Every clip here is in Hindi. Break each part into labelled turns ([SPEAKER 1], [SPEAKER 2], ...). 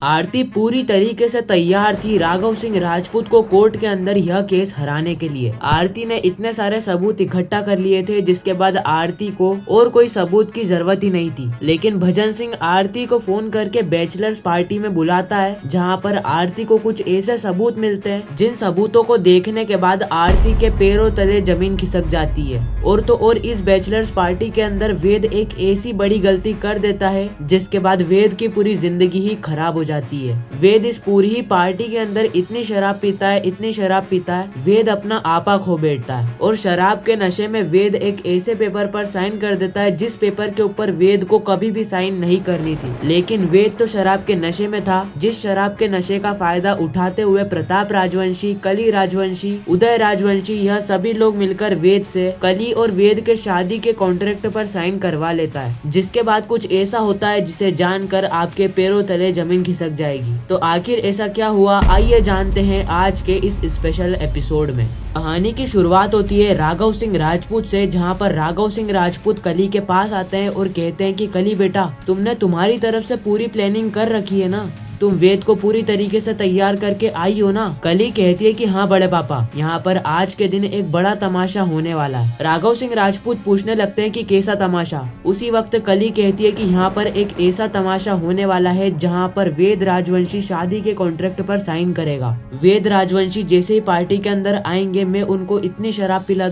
[SPEAKER 1] आरती पूरी तरीके से तैयार थी राघव सिंह राजपूत को कोर्ट के अंदर यह केस हराने के लिए। आरती ने इतने सारे सबूत इकट्ठा कर लिए थे जिसके बाद आरती को और कोई सबूत की जरूरत ही नहीं थी। लेकिन भजन सिंह आरती को फोन करके बैचलर्स पार्टी में बुलाता है, जहां पर आरती को कुछ ऐसे सबूत मिलते हैं जिन सबूतों को देखने के बाद आरती के पैरों तले जमीन खिसक जाती है। और तो और इस बैचलर्स पार्टी के अंदर वेद एक ऐसी बड़ी गलती कर देता है जिसके बाद वेद की पूरी जिंदगी ही खराब हो जाती है। वेद इस पूरी ही पार्टी के अंदर इतनी शराब पीता है, वेद अपना आपा खो बैठता है और शराब के नशे में वेद एक ऐसे पेपर पर साइन कर देता है जिस पेपर के ऊपर वेद को कभी भी साइन नहीं करनी थी। लेकिन वेद तो शराब के नशे में था, जिस शराब के नशे का फायदा उठाते हुए प्रताप राजवंशी, कली राजवंशी, उदय राजवंशी, यह सभी लोग मिलकर वेद से कली और वेद के शादी के कॉन्ट्रैक्ट पर साइन करवा लेता है। जिसके बाद कुछ ऐसा होता है जिसे जानकर आपके पैरों तले जमीन खिसक जाएगी। तो आखिर ऐसा क्या हुआ, आइए जानते हैं आज के इस स्पेशल एपिसोड में। कहानी की शुरुआत होती है राघव सिंह राजपूत से, जहां पर राघव सिंह राजपूत कली के पास आते हैं और कहते हैं कि कली बेटा, तुमने तुम्हारी तरफ से पूरी प्लानिंग कर रखी है ना, तुम वेद को पूरी तरीके से तैयार करके आई हो ना। कली कहती है कि हाँ बड़े पापा, यहाँ पर आज के दिन एक बड़ा तमाशा होने वाला है। राघव सिंह राजपूत पूछने लगते हैं कि कैसा तमाशा। उसी वक्त कली कहती है कि यहाँ पर एक ऐसा तमाशा होने वाला है जहाँ पर वेद राजवंशी शादी के कॉन्ट्रैक्ट पर साइन करेगा। वेद राजवंशी जैसे ही पार्टी के अंदर आएंगे, मैं उनको इतनी शराब पिला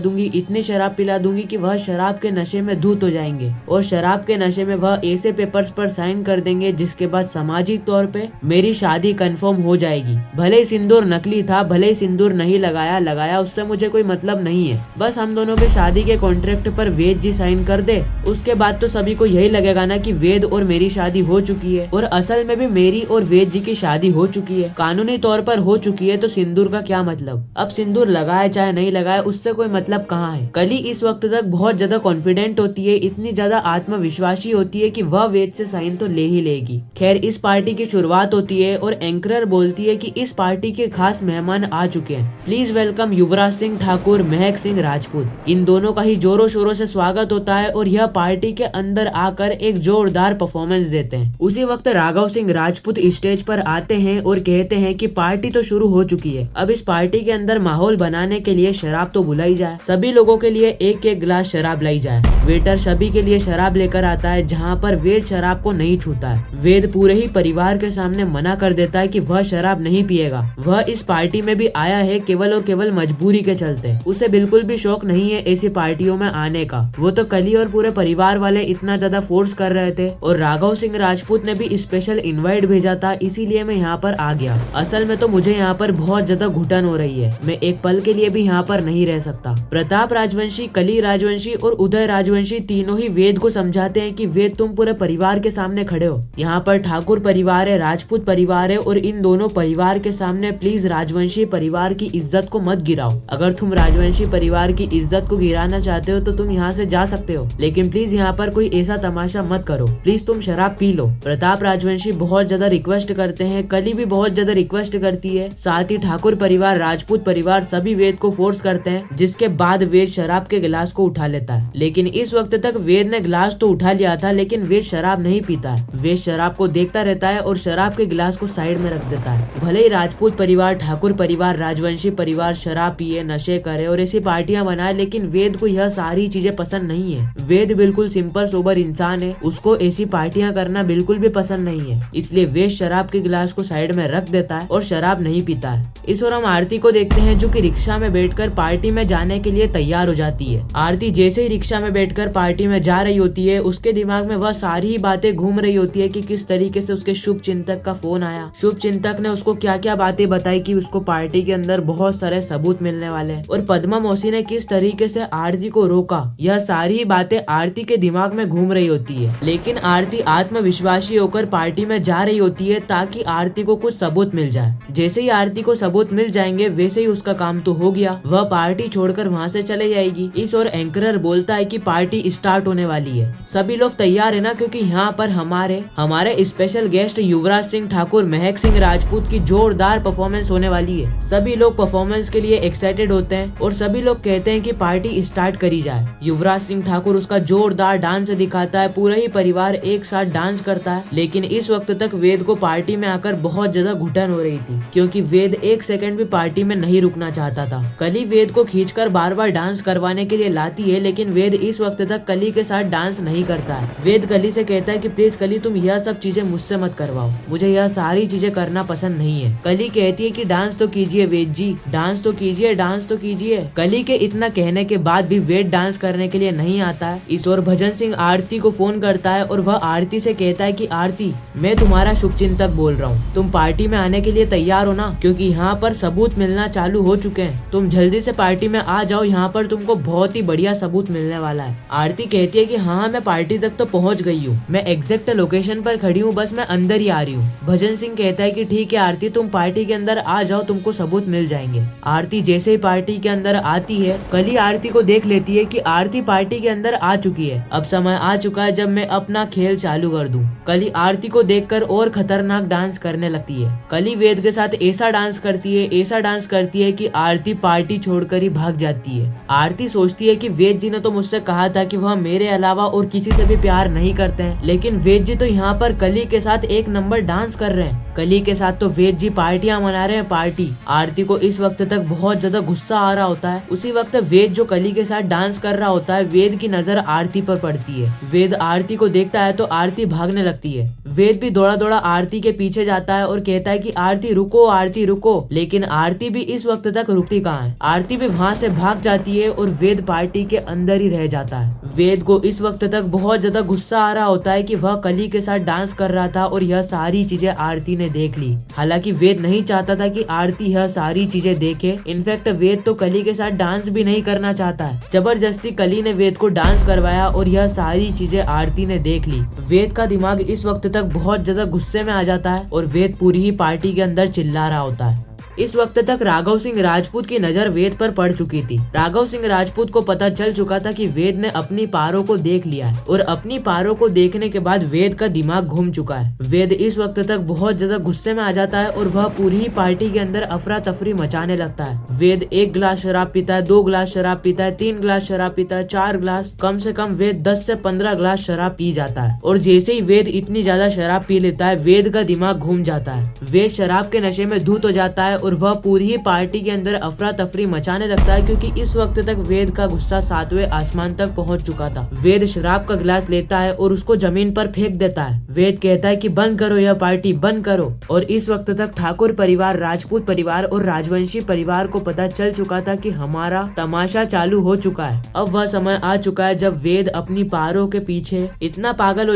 [SPEAKER 1] दूंगी कि वह शराब के नशे में धुत हो जाएंगे और शराब के नशे में वह ऐसे पेपर्स पर साइन कर देंगे जिसके बाद सामाजिक तौर पे मेरी शादी कंफर्म हो जाएगी। भले ही सिंदूर नकली था, भले ही सिंदूर नहीं लगाया, उससे मुझे कोई मतलब नहीं है। बस हम दोनों के शादी के कॉन्ट्रैक्ट पर वेद जी साइन कर दे, उसके बाद तो सभी को यही लगेगा ना कि वेद और मेरी शादी हो चुकी है। और असल में भी मेरी और वेद जी की शादी हो चुकी है, कानूनी तौर पर हो चुकी है। तो सिंदूर का क्या मतलब? अब सिंदूर लगाया चाहे नहीं लगाया, उससे कोई मतलब कहाँ है। कली इस वक्त तक बहुत ज्यादा कॉन्फिडेंट होती है, इतनी ज्यादा आत्मविश्वासी होती है कि वह वेद से साइन तो ले ही लेगी। खैर, इस पार्टी की शुरुआत होती है और एंकरर बोलती है कि इस पार्टी के खास मेहमान आ चुके हैं, प्लीज वेलकम युवराज सिंह ठाकुर, महक सिंह राजपूत। इन दोनों का ही जोरों शोरों से स्वागत होता है और यह पार्टी के अंदर आकर एक जोरदार परफॉर्मेंस देते हैं। उसी वक्त राघव सिंह राजपूत स्टेज पर आते हैं और कहते हैं कि पार्टी तो शुरू हो चुकी है, अब इस पार्टी के अंदर माहौल बनाने के लिए शराब तो बुलाई जाए, सभी लोगों के लिए एक एक गिलास शराब लाई जाए। वेटर सभी के लिए शराब लेकर आता है, जहाँ पर वेद शराब को नहीं छूता है। वेद पूरे ही परिवार के सामने मना कर देता है कि वह शराब नहीं पिएगा। वह इस पार्टी में भी आया है केवल और केवल मजबूरी के चलते। उसे बिल्कुल भी शौक नहीं है ऐसी पार्टियों में आने का। वो तो कली और पूरे परिवार वाले इतना ज्यादा फोर्स कर रहे थे और राघव सिंह राजपूत ने भी स्पेशल इनवाइट भेजा था, इसीलिए मैं यहाँ पर आ गया। असल में तो मुझे यहाँ पर बहुत ज्यादा घुटन हो रही है, मैं एक पल के लिए भी यहाँ पर नहीं रह सकता। प्रताप राजवंशी, कली राजवंशी और उदय राजवंशी तीनों ही वेद को समझाते हैं कि वेद, तुम पूरे परिवार के सामने खड़े हो, यहाँ पर ठाकुर परिवार है, राजपूत परिवार है और इन दोनों परिवार के सामने प्लीज राजवंशी परिवार की इज्जत को मत गिराओ। अगर तुम राजवंशी परिवार की इज्जत को गिराना चाहते हो तो तुम यहाँ से जा सकते हो, लेकिन प्लीज यहाँ पर कोई ऐसा तमाशा मत करो, प्लीज तुम शराब पी लो। प्रताप राजवंशी बहुत ज्यादा रिक्वेस्ट करते हैं, कली भी बहुत ज्यादा रिक्वेस्ट करती है, साथ ही ठाकुर परिवार, राजपूत परिवार सभी वेद को फोर्स करते हैं। जिसके बाद वेद शराब के गिलास को उठा लेता है, लेकिन इस वक्त तक वेद ने गिलास तो उठा लिया था, लेकिन वेद शराब नहीं पीता है। वेद शराब को देखता रहता है और शराब के गिलास को साइड में रख देता है। भले ही राजपूत परिवार, ठाकुर परिवार, राजवंशी परिवार शराब पिए, नशे करे और ऐसी पार्टियां बनाए, लेकिन वेद को यह सारी चीजें पसंद नहीं है। वेद बिल्कुल सिंपल सोबर इंसान है, उसको ऐसी पार्टियां करना बिल्कुल भी पसंद नहीं है, इसलिए वेद शराब के गिलास को साइड में रख देता है और शराब नहीं पीता है। इस ओर हम आरती को देखते हैं, जो कि रिक्शा में बैठकर पार्टी में जाने के लिए तैयार हो जाती है। आरती जैसे ही रिक्शा में बैठकर पार्टी में जा रही होती है, उसके दिमाग में वह सारी ही बातें घूम रही होती है कि किस तरीके से उसके शुभ चिंतक का फोन आया, शुभ चिंतक ने उसको क्या क्या बातें बताई कि उसको पार्टी के अंदर बहुत सारे सबूत मिलने वाले हैं और पद्मा मौसी ने किस तरीके से आरती को रोका। यह सारी बातें आरती के दिमाग में घूम रही होती है, लेकिन आरती आत्मविश्वासी होकर पार्टी में जा रही होती है ताकि आरती को कुछ सबूत मिल जाए। जैसे ही आरती को सबूत मिल जाएंगे वैसे ही उसका काम तो हो गया, वह पार्टी छोड़कर वहाँ से चले जाएगी। इस ओर एंकरर बोलता है कि पार्टी स्टार्ट होने वाली है, सभी लोग तैयार है ना, क्योंकि यहाँ पर हमारे स्पेशल गेस्ट युवराज सिंह ठाकुर महक सिंह राजपूत की जोरदार परफॉर्मेंस होने वाली है। सभी लोग परफॉर्मेंस के लिए एक्साइटेड होते हैं और सभी लोग कहते हैं कि पार्टी स्टार्ट करी जाए। युवराज सिंह ठाकुर उसका जोरदार डांस दिखाता है, पूरा ही परिवार एक साथ डांस करता है। लेकिन इस वक्त तक वेद को पार्टी में आकर बहुत ज्यादा घुटन हो रही थी, क्योंकि वेद एक सेकंड भी पार्टी में नहीं रुकना चाहता था। कली वेद को खींचकर बार बार डांस करवाने के लिए लाती है, लेकिन वेद इस वक्त तक कली के साथ डांस नहीं करता है। वेद कली से कहता है कि प्लीज कली तुम यह सब चीजें मुझसे मत करवाओ, मुझे यह सारी चीजें करना पसंद नहीं है। कली कहती है कि डांस तो कीजिए वेद जी, डांस तो कीजिए, डांस तो कीजिए। कली के इतना कहने के बाद भी वेद डांस करने के लिए नहीं आता है। इस ओर भजन सिंह आरती को फोन करता है और वह आरती से कहता है कि आरती, मैं तुम्हारा शुभचिंतक बोल रहा हूँ, तुम पार्टी में आने के लिए तैयार हो ना? क्योंकि यहाँ पर सबूत मिलना चालू हो चुके हैं, तुम जल्दी से पार्टी में आ जाओ, यहाँ पर तुमको बहुत ही बढ़िया सबूत मिलने वाला है। आरती कहती है कि हाँ मैं पार्टी तक तो पहुँच गई हूँ, मैं एग्जैक्ट लोकेशन पर खड़ी हूँ, बस मैं अंदर ही आ रही हूँ। भजन सिंह कहता है कि ठीक है आरती, तुम पार्टी के अंदर आ जाओ, तुमको सबूत मिल जाएंगे। आरती जैसे ही पार्टी के अंदर आती है, कली आरती को देख लेती है कि आरती पार्टी के अंदर आ चुकी है। अब समय आ चुका है जब मैं अपना खेल चालू कर दूं। कली आरती को देखकर और खतरनाक डांस करने लगती है। कली वेद के साथ ऐसा डांस करती है कि आरती पार्टी छोड़कर ही भाग जाती है। आरती सोचती है कि वेद जी ने तो मुझसे कहा था कि वह मेरे अलावा और किसी से भी प्यार नहीं करते हैं, लेकिन वेद जी तो यहाँ पर कली के साथ एक नंबर डांस कर रहे हैं। कली के साथ तो वेद जी पार्टियां मना रहे हैं पार्टी। आरती को इस वक्त तक बहुत ज्यादा गुस्सा आ रहा होता है। उसी वक्त वेद जो कली के साथ डांस कर रहा होता है, वेद की नजर आरती पर पड़ती है। वेद आरती को देखता है तो आरती भागने लगती है। वेद भी दौड़ा दौड़ा आरती के पीछे जाता है और कहता है कि आरती रुको, आरती रुको, लेकिन आरती भी इस वक्त तक रुकती कहाँ है। आरती भी वहाँ से भाग जाती है और वेद पार्टी के अंदर ही रह जाता है। वेद को इस वक्त तक बहुत ज्यादा गुस्सा आ रहा होता है कि वह कली के साथ डांस कर रहा था और यह सारी चीजें आरती ने देख ली। हालांकि वेद नहीं चाहता था कि आरती यह सारी चीजें देखे। इनफैक्ट वेद तो कली के साथ डांस भी नहीं करना चाहता है। जबरदस्ती कली ने वेद को डांस करवाया और यह सारी चीजें आरती ने देख ली। वेद का दिमाग इस वक्त तक बहुत ज्यादा गुस्से में आ जाता है और वेद पूरी ही पार्टी के अंदर चिल्ला रहा होता है। इस वक्त तक राघव सिंह राजपूत की नजर वेद पर पड़ चुकी थी। राघव सिंह राजपूत को पता चल चुका था कि वेद ने अपनी पारों को देख लिया है और अपनी पारों को देखने के बाद वेद का दिमाग घूम चुका है। वेद इस वक्त तक बहुत ज्यादा गुस्से में आ जाता है और वह पूरी ही पार्टी के अंदर अफरा तफरी मचाने लगता है। वेद 1 गिलास शराब पीता है, 2 गिलास शराब पीता है, 3 गिलास शराब पीता है, 4 गिलास, कम से कम वेद 10 से 15 गिलास शराब पी जाता है। और जैसे ही वेद इतनी ज्यादा शराब पी लेता है, वेद का दिमाग घूम जाता है। वेद शराब के नशे में धुत हो जाता है और वह पूरी ही पार्टी के अंदर अफरा तफरी मचाने लगता है, क्योंकि इस वक्त तक वेद का गुस्सा 7वें आसमान तक पहुंच चुका था। वेद शराब का गिलास लेता है और उसको जमीन पर फेंक देता है। वेद कहता है कि बंद करो यह पार्टी, बंद करो। और इस वक्त तक ठाकुर परिवार, राजपूत परिवार और राजवंशी परिवार को पता चल चुका था कि हमारा तमाशा चालू हो चुका है। अब वह समय आ चुका है जब वेद अपनी पारों के पीछे इतना पागल हो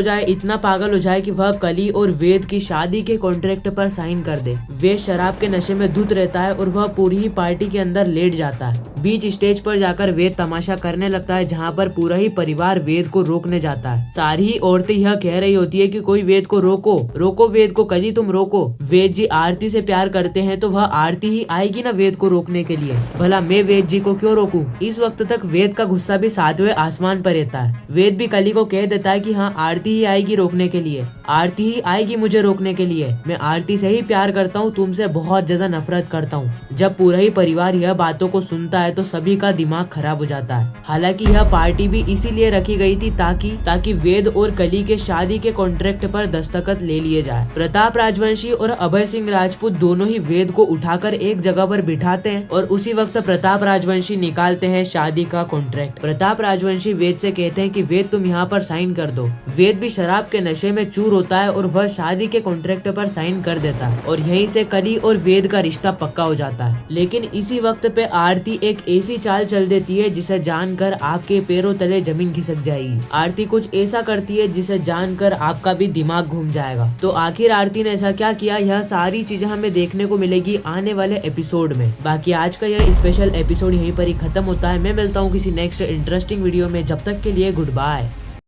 [SPEAKER 1] जाए कि वह कली और वेद की शादी के कॉन्ट्रैक्ट पर साइन कर दे। वेद शराब के नशे में धुत रहता है और वह पूरी ही पार्टी के अंदर लेट जाता है। बीच स्टेज पर जाकर वेद तमाशा करने लगता है, जहाँ पर पूरा ही परिवार वेद को रोकने जाता है। सारी ही औरतें यह कह रही होती है कि कोई वेद को रोको, रोको वेद को, कली तुम रोको। वेद जी आरती से प्यार करते हैं तो वह आरती ही आएगी ना वेद को रोकने के लिए, भला मैं वेद जी को क्यों रोकूं। इस वक्त तक वेद का गुस्सा भी 7वें आसमान पर रहता है। वेद भी कली को कह देता है कि हाँ आरती ही आएगी रोकने के लिए, आरती ही आएगी मुझे रोकने के लिए, मैं आरती से ही प्यार करता हूँ, तुमसे बहुत ज्यादा नफरत करता हूँ। जब पूरा ही परिवार यह बातों को सुनता है तो सभी का दिमाग खराब हो जाता है। हालांकि यह पार्टी भी इसीलिए रखी गई थी ताकि वेद और कली के शादी के कॉन्ट्रैक्ट पर दस्तखत ले लिए जाए। प्रताप राजवंशी और अभय सिंह राजपूत दोनों ही वेद को उठाकर एक जगह पर बिठाते हैं और उसी वक्त प्रताप राजवंशी निकालते हैं शादी का कॉन्ट्रैक्ट। प्रताप राजवंशी वेद से कहते हैं कि वेद तुम यहाँ पर साइन कर दो। वेद भी शराब के नशे में चूर होता है और वह शादी के कॉन्ट्रैक्ट पर साइन कर देता है और यहीं से कली और वेद का रिश्ता पक्का हो जाता है। लेकिन इसी वक्त पे आरती एक ऐसी चाल चल देती है जिसे जानकर आपके पैरों तले जमीन खिसक जाएगी। आरती कुछ ऐसा करती है जिसे जानकर आपका भी दिमाग घूम जाएगा। तो आखिर आरती ने ऐसा क्या किया, यह सारी चीजें हमें देखने को मिलेगी आने वाले एपिसोड में। बाकी आज का यह स्पेशल एपिसोड यहीं पर ही खत्म होता है। मैं मिलता हूँ किसी नेक्स्ट इंटरेस्टिंग वीडियो में, जब तक के लिए गुड बाय।